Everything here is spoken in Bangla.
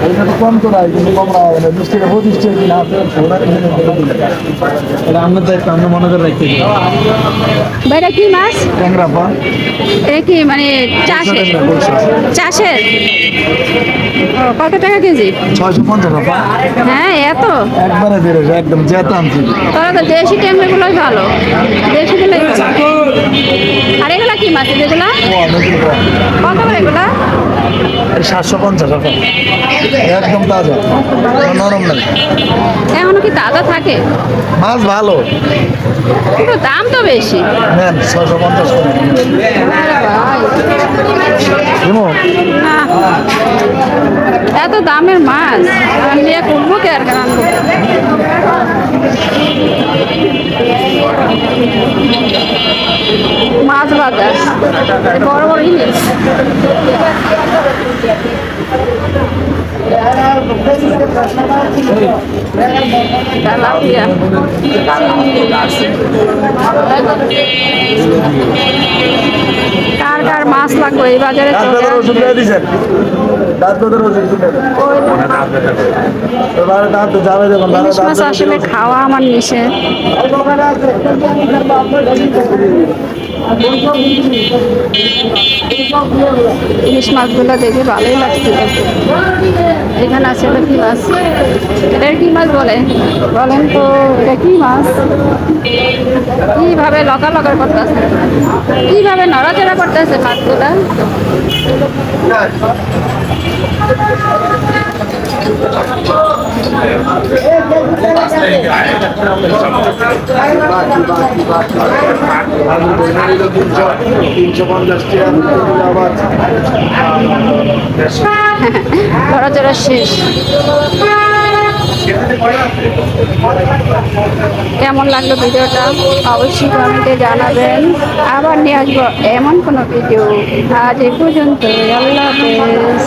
এটা তো কম তো নাই, কিন্তু কম রাখা হবে না, 20 টাকা 25 টাকা কিনা আপনি আমরা তো আমরা মনে করে রাখতে ভাইটা কি মাছ? ট্যাংরা পা এটা কি মানে চাষের? চাষের? ও, কত টাকা কেজি? 650 টাকা। হ্যাঁ, এত? একবারে বেরোছে, একদম জেতা আনছি। তাহলে তো দেশি ট্যাংরাগুলোই ভালো, দেশিগুলোই ভালো। আর এগুলা কি মাছ এগুলা? কত করে এগুলা? 750 টাকা, একদম তাজা, নরম নাই। এখনো কি তাজা থাকে? মাছ ভালো, কিন্তু দাম তো বেশি। নেন 650 টাকা। আরে ভাই, দেবো? না, এত দামের মাছ আমি নিয়ে করবো কে আর আনবো? মাছ বাজার, বড় বড় ইলিশ। তেলাপিয়া, কার কার মাছ লাগবে এই বাজারে? ওষুধ দিয়ে দিচ্ছেন, দাঁতের ওষুধ দিতে যাবে দেখুন। ইলিশ মাছ আসলে খাওয়া আমার নিষেধ। ইলিশ মাছগুলো দেখে ভালোই লাগছিল। এখানে আছে এটা কি মাছ? এটা কি মাছ বলে বলেন তো? এটা কি মাছ? কিভাবে লকালকা করতেছে, কিভাবে নড়াচড়া করতেছে মাছগুলা? নড়াচড়া শেষ। কেমন লাগলো ভিডিওটা অবশ্যই কমেন্টে জানাবেন। আবার নিয়ে আসবো এমন কোনো ভিডিও। আজ এ পর্যন্ত, আল্লাহ হাফেজ।